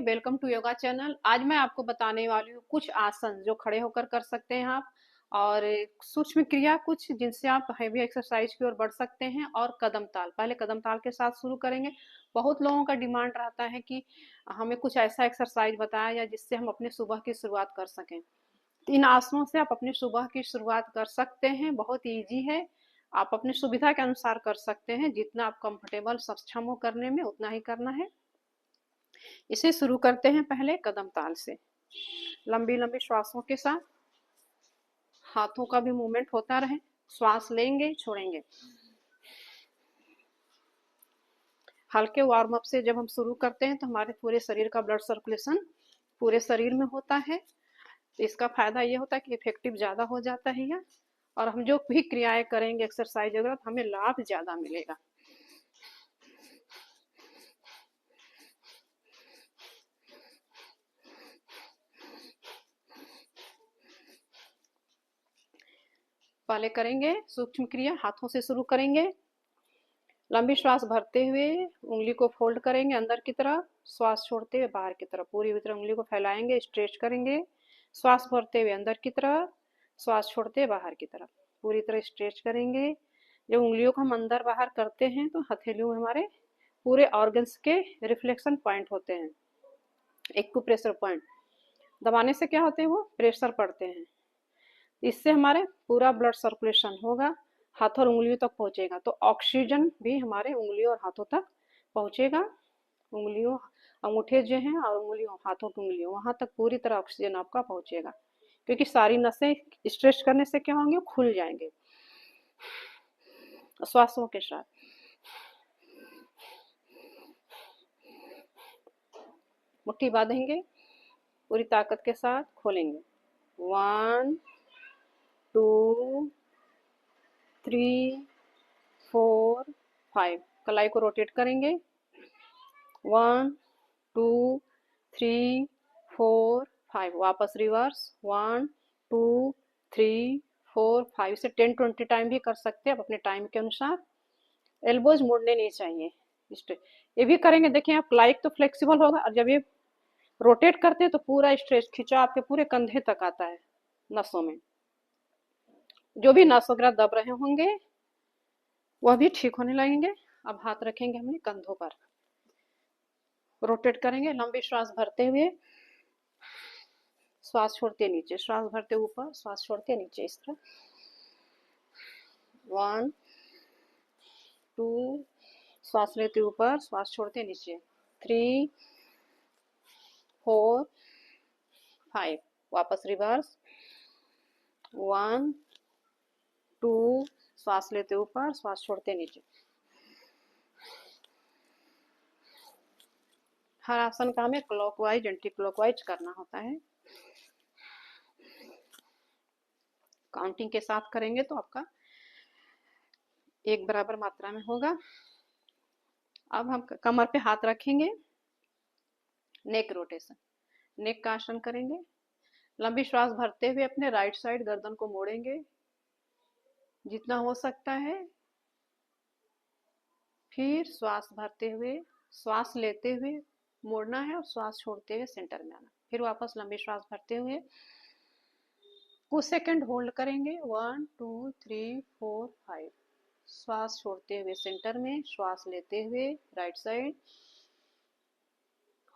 Welcome to yoga channel. आज मैं आपको बताने वाली हूँ कुछ आसन जो खड़े होकर कर सकते हैं आप, और सूक्ष्म क्रिया कुछ जिनसे आप हैवी एक्सरसाइज की ओर बढ़ सकते हैं, और कदम ताल। पहले कदम ताल के साथ शुरू करेंगे। बहुत लोगों का डिमांड रहता है कि हमें कुछ ऐसा एक्सरसाइज बताया जाए जिससे हम अपने सुबह की शुरुआत कर सकें। इन आसनों से आप अपनी सुबह की शुरुआत कर सकते हैं, बहुत ईजी है। आप अपनी सुविधा के अनुसार कर सकते हैं, जितना आप कंफर्टेबल सक्षम हो करने में उतना ही करना है। इसे शुरू करते हैं पहले कदम ताल से। लंबी लंबी श्वासों के साथ हाथों का भी मूवमेंट होता रहे। श्वास लेंगे, छोड़ेंगे। हल्के वार्म अप से जब हम शुरू करते हैं तो हमारे पूरे शरीर का ब्लड सर्कुलेशन पूरे शरीर में होता है। तो इसका फायदा ये होता है कि इफेक्टिव ज्यादा हो जाता है यह, और हम जो भी क्रियाएं करेंगे एक्सरसाइज वगैरह तो हमें लाभ ज्यादा मिलेगा। पहले करेंगे सूक्ष्म क्रिया, हाथों से शुरू करेंगे। लंबी श्वास भरते हुए उंगली को फोल्ड करेंगे अंदर की तरफ, श्वास छोड़ते हुए बाहर की तरफ पूरी तरह उंगली को फैलाएंगे, स्ट्रेच करेंगे। श्वास भरते हुए अंदर की तरफ, श्वास छोड़ते हुए बाहर की तरफ पूरी तरह स्ट्रेच करेंगे। जब उंगलियों को हम अंदर बाहर करते हैं तो हथेलियों में हमारे पूरे ऑर्गन्स के रिफ्लेक्शन पॉइंट होते हैं, एक्यूप्रेशर पॉइंट। दबाने से क्या होते हैं, वो प्रेशर पड़ते हैं। इससे हमारे पूरा ब्लड सर्कुलेशन होगा, हाथों और उंगलियों तक पहुंचेगा, तो ऑक्सीजन भी हमारे उंगलियों और हाथों तक पहुंचेगा। उंगलियों, अंगूठे जो हैं और उंगलियों, हाथों की उंगलियों, वहां तक पूरी तरह ऑक्सीजन आपका पहुंचेगा, क्योंकि सारी नसें स्ट्रेच करने से क्या होंगे, खुल जाएंगे। श्वासों के साथ मुट्ठी बांधेंगे, पूरी ताकत के साथ खोलेंगे। 1 2 3 4 5। कलाई को रोटेट करेंगे। 1 2 3 4 5। वापस रिवर्स। 1 2 3 4 5। इसे 10-20 टाइम भी कर सकते हैं आप अपने टाइम के अनुसार। एल्बोज मोड़ने नहीं चाहिए। ये भी करेंगे, देखिए आप कलाई तो फ्लेक्सिबल होगा, और जब ये रोटेट करते हैं तो पूरा स्ट्रेच खिंचाव आपके पूरे कंधे तक आता है। नसों में जो भी नस वगैरह दब रहे होंगे वह भी ठीक होने लगेंगे। अब हाथ रखेंगे हमने कंधों पर, रोटेट करेंगे। लंबी श्वास भरते हुए, श्वास छोड़ते नीचे, श्वास भरते ऊपर, श्वास छोड़ते नीचे, इस तरह। 1 2, श्वास लेते ऊपर, श्वास छोड़ते नीचे। 3 4 5। वापस रिवर्स। 1 2, श्वास लेते ऊपर, श्वास छोड़ते नीचे। हर आसन का हमें क्लॉकवाइज एंटी क्लॉकवाइज करना होता है। काउंटिंग के साथ करेंगे तो आपका एक बराबर मात्रा में होगा। अब हम कमर पे हाथ रखेंगे, नेक रोटेशन, नेक का आसन करेंगे। लंबी श्वास भरते हुए अपने राइट साइड गर्दन को मोड़ेंगे जितना हो सकता है। फिर श्वास भरते हुए, श्वास लेते हुए मोड़ना है, और श्वास छोड़ते हुए सेंटर में आना। फिर वापस लंबी श्वास भरते हुए कुछ सेकंड होल्ड करेंगे। 1 2 3 4 5। श्वास छोड़ते हुए सेंटर में, श्वास लेते हुए राइट साइड,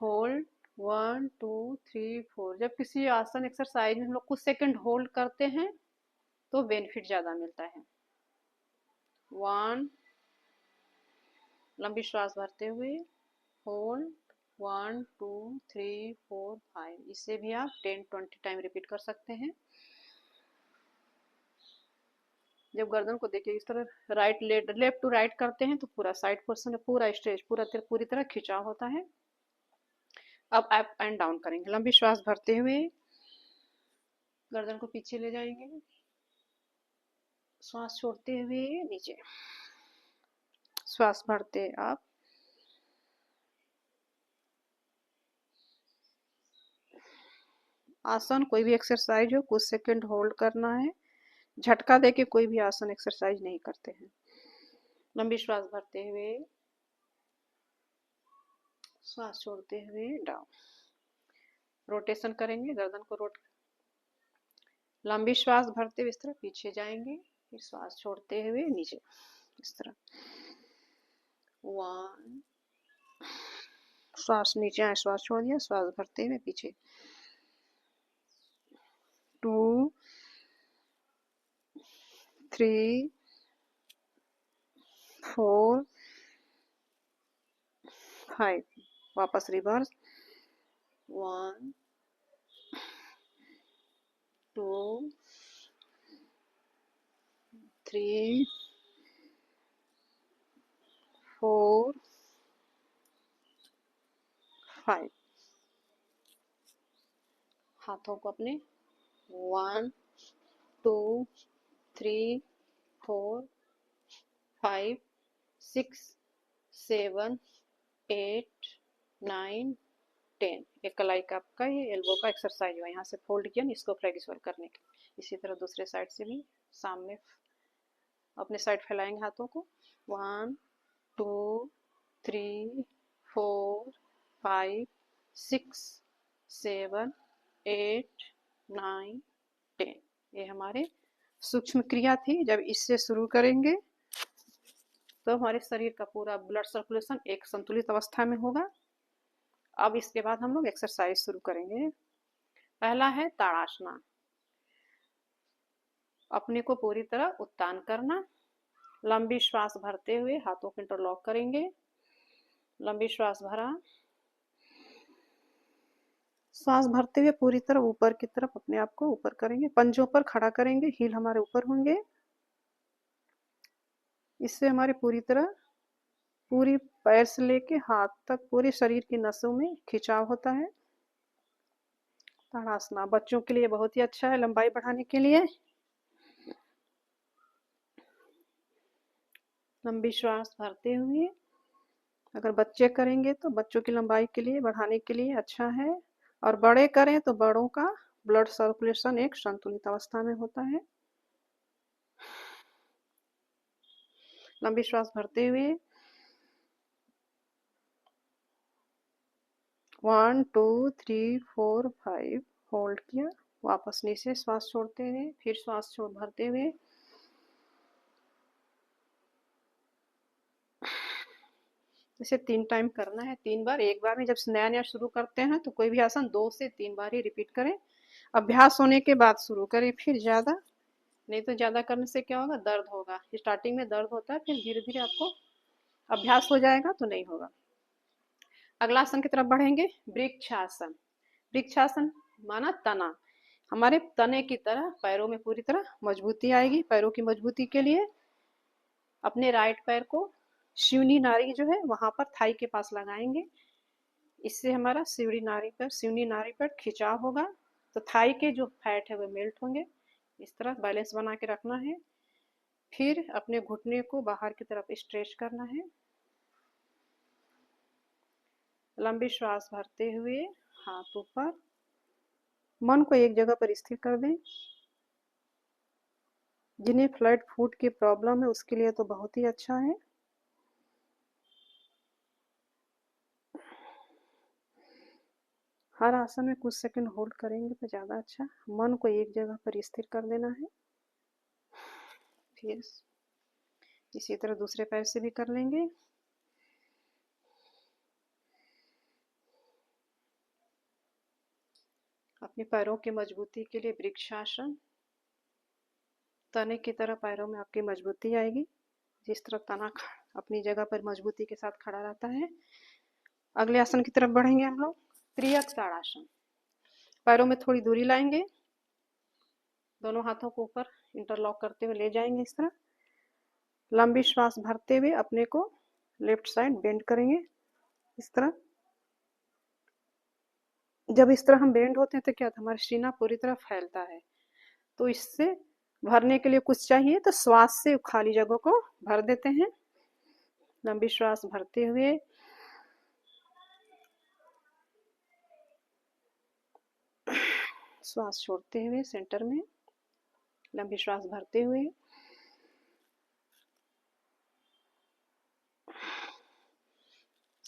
होल्ड 1 2 3 4। जब किसी आसन एक्सरसाइज में हम लोग कुछ सेकंड होल्ड करते हैं तो बेनिफिट ज्यादा मिलता है। 1, लंबी श्वास भरते हुए, होल्ड 1 2 3 4 5। इसे भी आप 10-20 टाइम रिपीट कर सकते हैं। जब गर्दन को देखिए इस तरह राइट लेफ्ट टू राइट करते हैं तो पूरा साइड पोर्शन पूरा स्ट्रेच पूरी तरह खिंचाव होता है। अब अप एंड डाउन करेंगे। लंबी श्वास भरते हुए गर्दन को पीछे ले जाएंगे, श्वास छोड़ते हुए नीचे, श्वास भरते आप। आसन कोई भी एक्सरसाइज हो कुछ सेकंड होल्ड करना है, झटका देके कोई भी आसन एक्सरसाइज नहीं करते हैं। लंबी श्वास भरते हुए, श्वास छोड़ते हुए डाउन। रोटेशन करेंगे, गर्दन को लंबी श्वास भरते हुए इस तरह पीछे जाएंगे, फिर श्वास छोड़ते हुए नीचे इस तरह। 1, श्वास नीचे आए, श्वास छोड़ दिया, श्वास भरते हुए पीछे। 2, 3, 4, 5, वापस रिवर्स। 1, 2, 3, 4, 5। हाथों को अपने 1, 2, 3, 4, 5, 6, 7, 8, 9, 10। एक कलाई का आपका ये एल्बो का एक्सरसाइज हुआ, यहाँ से फोल्ड किया, इसको फ्लेक्सिबल करने के। इसी तरह दूसरे साइड से भी सामने अपने साइड फैलाएंगे हाथों को। 1, 2, 3, 4, 5, 6, 7, 8, 9, 10। ये हमारे सूक्ष्म क्रिया थी। जब इससे शुरू करेंगे तो हमारे शरीर का पूरा ब्लड सर्कुलेशन एक संतुलित अवस्था में होगा। अब इसके बाद हम लोग एक्सरसाइज शुरू करेंगे। पहला है ताड़ासना। अपने को पूरी तरह उत्तान करना। लंबी श्वास भरते हुए हाथों को इंटरलॉक करेंगे। लंबी श्वास भरा, श्वास भरते हुए पूरी तरह ऊपर की तरफ अपने आप को ऊपर करेंगे, पंजों पर खड़ा करेंगे, हील हमारे ऊपर होंगे। इससे हमारे पूरी पैर से लेके हाथ तक पूरे शरीर की नसों में खिंचाव होता है। ताड़ासना बच्चों के लिए बहुत ही अच्छा है, लंबाई बढ़ाने के लिए। लंबी श्वास भरते हुए अगर बच्चे करेंगे तो बच्चों की लंबाई के लिए बढ़ाने के लिए अच्छा है, और बड़े करें तो बड़ों का ब्लड सर्कुलेशन एक संतुलित अवस्था में होता है। लंबी श्वास भरते हुए 1, 2, 3, 4, 5 होल्ड किया, वापस नीचे श्वास छोड़ते हुए, फिर श्वास छोड़ भरते हुए इसे 3 टाइम करना है, 3 बार। एक बार में जब नया नया शुरू करते हैं तो कोई भी आसन 2 से 3 बार ही रिपीट करें। अभ्यास होने के बाद शुरू करें, फिर ज्यादा नहीं तो ज्यादा करने से क्या होगा, दर्द होगा। स्टार्टिंग में दर्द होता है, फिर धीरे धीरे आपको अभ्यास हो जाएगा तो नहीं होगा। अगला आसन की तरफ बढ़ेंगे, वृक्षासन। वृक्षासन माना तना। हमारे तने की तरह पैरों में पूरी तरह मजबूती आएगी। पैरों की मजबूती के लिए अपने राइट पैर को शिवनी नाड़ी जो है वहां पर थाई के पास लगाएंगे। इससे हमारा शिवनी नाड़ी पर खिंचाव होगा, तो थाई के जो फैट है वो मेल्ट होंगे। इस तरह बैलेंस बना के रखना है। फिर अपने घुटने को बाहर की तरफ स्ट्रेच करना है। लंबी श्वास भरते हुए हाथ ऊपर, मन को एक जगह पर स्थिर कर दें। जिन्हें फ्लैट फुट की प्रॉब्लम है उसके लिए तो बहुत ही अच्छा है। हर आसन में कुछ सेकंड होल्ड करेंगे तो ज्यादा अच्छा। मन को एक जगह पर स्थिर कर देना है। फिर इसी तरह दूसरे पैर से भी कर लेंगे। अपने पैरों की मजबूती के लिए वृक्षासन। तने की तरह पैरों में आपकी मजबूती आएगी, जिस तरह तना अपनी जगह पर मजबूती के साथ खड़ा रहता है। अगले आसन की तरफ बढ़ेंगे हम लोग, त्रियक ताड़ासन। पैरों में थोड़ी दूरी लाएंगे, दोनों हाथों को ऊपर इंटरलॉक करते हुए ले जाएंगे इस तरह। लंबी श्वास भरते हुए अपने को लेफ्ट साइड बेंड करेंगे इस तरह। जब इस तरह हम बेंड होते हैं तो क्या होता है, हमारा सीना पूरी तरह फैलता है। तो इससे भरने के लिए कुछ चाहिए तो श्वास से खाली जगह को भर देते हैं। लंबी श्वास भरते हुए श्वास छोड़ते हुए सेंटर में। लंबी श्वास भरते हुए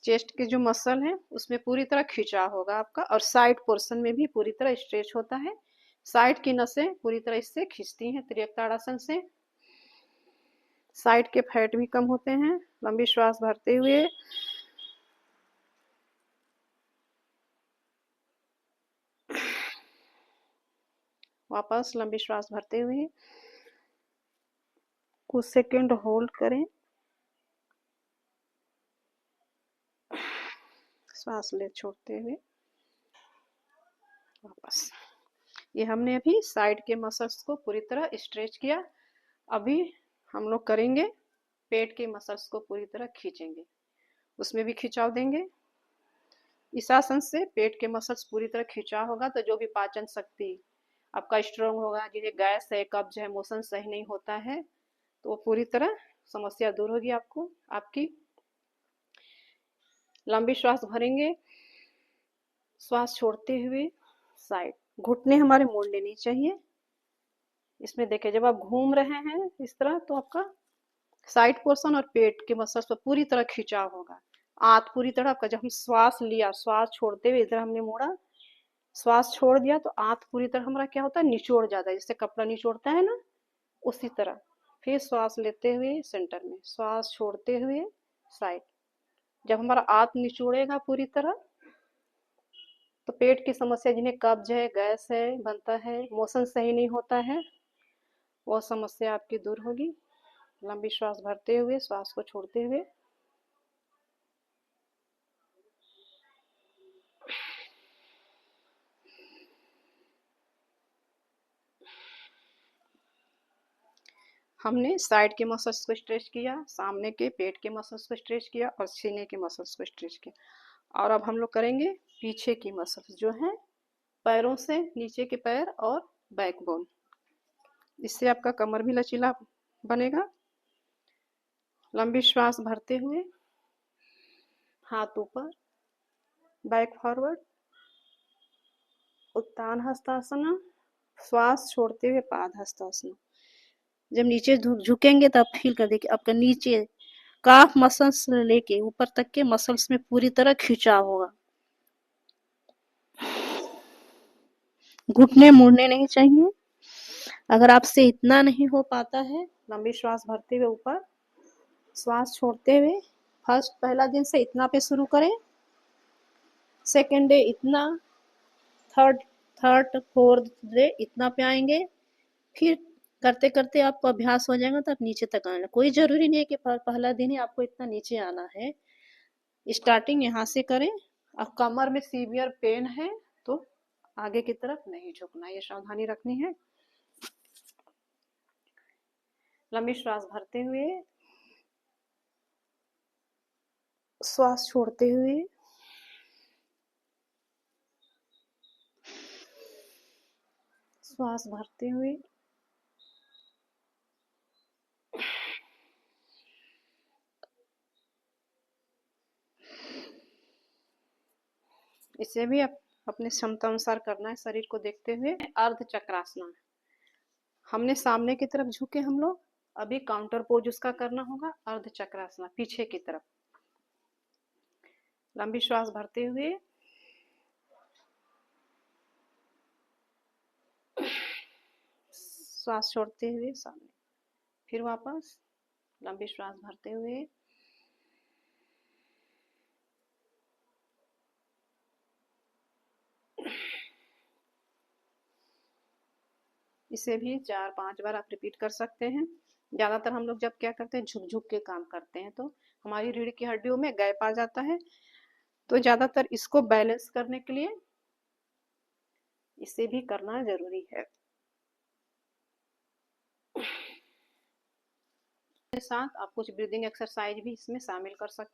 चेस्ट के जो मसल है उसमें पूरी तरह खिंचाव होगा आपका, और साइड पोर्शन में भी पूरी तरह स्ट्रेच होता है। साइड की नसें पूरी तरह इससे खिंचती हैं तिर्यक ताड़ासन से। साइड के फैट भी कम होते हैं। लंबी श्वास भरते हुए वापस लंबी श्वास भरते हुए कुछ सेकंड होल्ड करें, श्वास ले छोड़ते हुए वापस। ये हमने अभी साइड के मसल्स को पूरी तरह स्ट्रेच किया। अभी हम लोग करेंगे पेट के मसल्स को पूरी तरह खींचेंगे, उसमें भी खिंचाव देंगे। इस आसन से पेट के मसल्स पूरी तरह खिंचा होगा तो जो भी पाचन शक्ति आपका स्ट्रांग होगा, जिन्हें गैस है, कब्ज है, मोशन सही नहीं होता है, तो वो पूरी तरह समस्या दूर होगी आपको आपकी। लंबी श्वास भरेंगे, श्वास छोड़ते हुए साइड। घुटने हमारे मोड़ने नहीं चाहिए। इसमें देखिए जब आप घूम रहे हैं इस तरह तो आपका साइड पोर्शन और पेट के मसल्स पर पूरी तरह खिंचाव होगा। आंत पूरी तरह आपका, जब हम श्वास लिया, श्वास छोड़ते हुए इधर हमने मोड़ा, श्वास छोड़ दिया तो आंत पूरी तरह हमारा क्या होता है, निचोड़ जाता है, जैसे कपड़ा निचोड़ता है ना, उसी तरह। फिर श्वास लेते हुए सेंटर में, श्वास छोड़ते हुए साइड। जब हमारा आंत निचोड़ेगा पूरी तरह तो पेट की समस्या, जिन्हें कब्ज है, गैस है बनता है, मोशन सही नहीं होता है, वो समस्या आपकी दूर होगी। लंबी श्वास भरते हुए श्वास को छोड़ते हुए हमने साइड के मसल्स को स्ट्रेच किया, सामने के पेट के मसल्स को स्ट्रेच किया और सीने के मसल्स को स्ट्रेच किया। और अब हम लोग करेंगे पीछे की मसल्स जो है पैरों से नीचे के पैर और बैकबोन। इससे आपका कमर भी लचीला बनेगा। लंबी श्वास भरते हुए हाथ ऊपर, बैक फॉरवर्ड, उत्तान हस्तासना। श्वास छोड़ते हुए पाद हस्तासना। जब नीचे झुकेंगे तो आप फील कर देखिए आपका नीचे काफ मसल्स से लेके ऊपर तक के मसल्स में पूरी तरह खिंचाव होगा। घुटने मुड़ने नहीं चाहिए। अगर आपसे इतना नहीं हो पाता है, लंबी श्वास भरते हुए ऊपर, श्वास छोड़ते हुए पहला दिन से इतना पे शुरू करें, सेकेंड डे इतना, थर्ड फोर्थ डे इतना पे आएंगे। फिर करते करते आपको अभ्यास हो जाएगा तो आप नीचे तक आना। कोई जरूरी नहीं है कि पहला दिन ही आपको इतना नीचे आना है। स्टार्टिंग यहाँ से करें। अब कमर में सीवियर पेन है तो आगे की तरफ नहीं झुकना, ये सावधानी रखनी है। लंबी श्वास भरते हुए श्वास छोड़ते हुए श्वास भरते हुए इसे भी अपने क्षमता अनुसार करना है, शरीर को देखते हुए। अर्ध चक्रासन, हमने सामने की तरफ झुके हम लोग, अभी काउंटर पोज उसका करना होगा, अर्ध चक्रासन पीछे की तरफ। लंबी श्वास भरते हुए श्वास छोड़ते हुए सामने, फिर वापस लंबी श्वास भरते हुए इसे भी 4-5 बार आप रिपीट कर सकते हैं। ज़्यादातर हम लोग जब क्या करते हैं, झुक झुक के काम करते हैं तो हमारी रीढ़ की हड्डियों में गैप आ जाता है, तो ज़्यादातर इसको बैलेंस करने के लिए इसे भी करना जरूरी है। साथ आप कुछ ब्रीदिंग एक्सरसाइज भी इसमें शामिल कर सकते हैं।